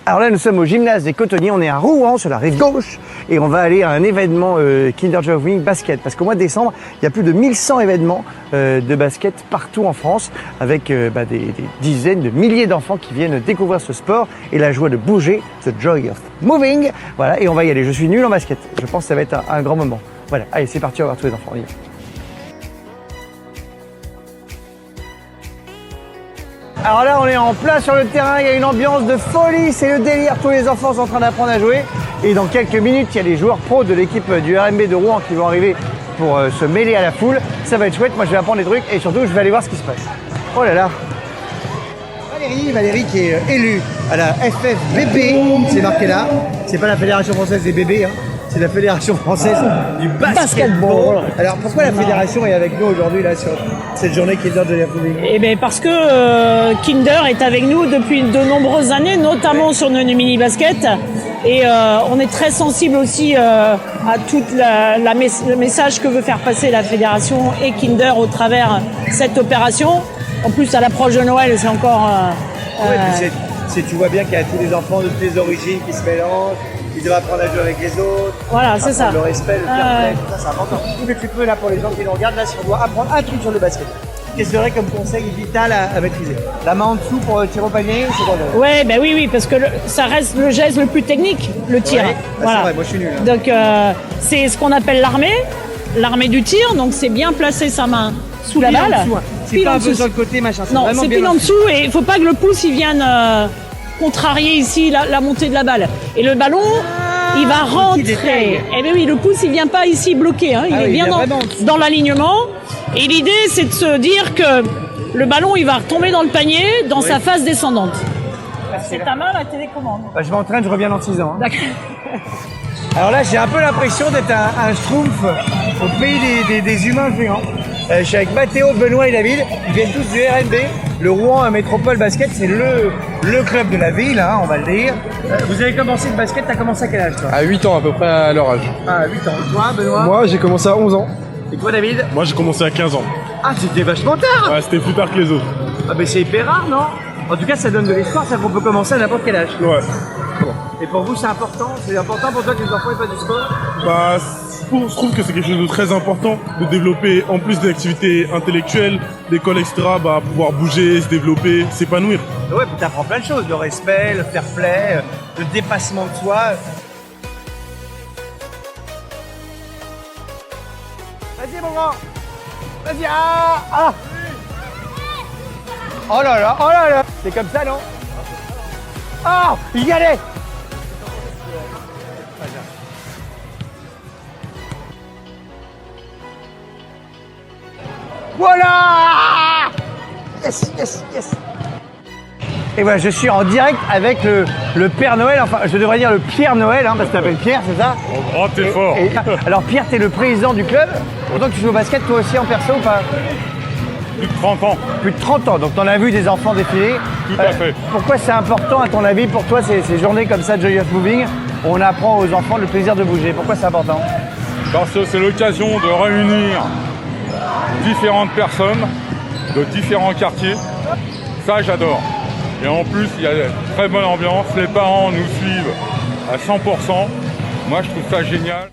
Alors là, nous sommes au gymnase des Cotonniers, on est à Rouen, sur la rive gauche, et on va aller à un événement Kinder Joy of Moving basket, parce qu'au mois de décembre, il y a plus de 1100 événements de basket partout en France, avec des dizaines de milliers d'enfants qui viennent découvrir ce sport et la joie de bouger, the joy of moving. Voilà, et on va y aller. Je suis nul en basket, je pense que ça va être un grand moment. Voilà, allez, c'est parti, on va voir tous les enfants. On y va. Alors là, on est en plein sur le terrain, il y a une ambiance de folie, c'est le délire, tous les enfants sont en train d'apprendre à jouer. Et dans quelques minutes, il y a les joueurs pros de l'équipe du RMB de Rouen qui vont arriver pour se mêler à la foule. Ça va être chouette, moi je vais apprendre des trucs et surtout je vais aller voir ce qui se passe. Oh là là. Valérie qui est élue à la FFBB, c'est marqué là. C'est pas la Fédération Française des bébés, hein. C'est la Fédération Française du Basketball. Alors pourquoi la Fédération est avec nous aujourd'hui là sur cette journée Kinder Joy of Moving? Eh bien parce que Kinder est avec nous depuis de nombreuses années, notamment sur nos mini-basket. Et on est très sensible aussi à tout le message que veut faire passer la Fédération et Kinder au travers cette opération. En plus, à l'approche de Noël, c'est encore... tu vois bien qu'il y a tous les enfants de toutes les origines qui se mélangent. Ils doivent apprendre à jouer avec les autres. Voilà, c'est ça. Le respect, le fair play, tout ça, c'est important. Tout que tu peux là pour les gens qui nous regardent, là, si on doit apprendre un truc sur le basket. Qu'est-ce que serait comme conseil vital à maîtriser? La main en dessous pour tirer au panier, c'est bon. Ouais, ben oui, parce que ça reste le geste le plus technique, le tir. Ouais, voilà. C'est vrai, moi je suis nul. Hein. Donc c'est ce qu'on appelle l'armée du tir. Donc c'est bien placer sa main sous la balle. C'est pas un peu sur le côté, machin. Non, c'est pile en dessous et il faut pas que le pouce il vienne contrarier ici la montée de la balle. Et le ballon, il va rentrer. Eh bien oui, le pouce il vient pas ici bloqué, hein. Il est bien dans l'alignement. Et l'idée c'est de se dire que le ballon il va retomber dans le panier dans sa phase descendante. C'est ta main la télécommande. Je m'entraîne, je reviens dans 6 ans. Hein. D'accord. Alors là, j'ai un peu l'impression d'être un schtroumpf au pays des humains géants. Je suis avec Mathéo, Benoît et David. Ils viennent tous du RMB. Le Rouen Métropole Basket, c'est le club de la ville, hein, on va le dire. Vous avez commencé le basket, t'as commencé à quel âge toi? À 8 ans à peu près à leur âge. Ah, 8 ans. Toi, Benoît? Moi j'ai commencé à 11 ans. Et toi, David? Moi j'ai commencé à 15 ans. Ah, c'était vachement tard! Ouais, c'était plus tard que les autres. Ah, mais c'est hyper rare, non? En tout cas, ça donne de l'espoir, ça qu'on peut commencer à n'importe quel âge. Ouais. Et pour vous, c'est important? C'est important pour toi que les enfants aient pas du sport? Bah, je trouve que c'est quelque chose de très important de développer, en plus des activités intellectuelles, d'école, etc., bah, pouvoir bouger, se développer, s'épanouir. Ouais, puis t'apprends plein de choses, le respect, le fair play, le dépassement de soi. Vas-y, mon grand! Vas-y, ah! Oh là là! C'est comme ça, non? Oh! Il y allait! Voilà! Yes! Et voilà, je suis en direct avec le Père Noël, enfin je devrais dire le Pierre Noël, hein, parce que tu t'appelles Pierre, c'est ça? Oh, t'es fort! Alors Pierre, t'es le président du club. Autant que tu joues au basket, toi aussi en perso ou pas? Plus de 30 ans. Plus de 30 ans, donc t'en as vu des enfants défiler. Tout à fait. Pourquoi c'est important à ton avis pour toi ces journées comme ça, Joy of Moving, où on apprend aux enfants le plaisir de bouger? Pourquoi c'est important? Parce que c'est l'occasion de réunir différentes personnes de différents quartiers. Ça, j'adore. Et en plus, il y a une très bonne ambiance. Les parents nous suivent à 100%. Moi, je trouve ça génial.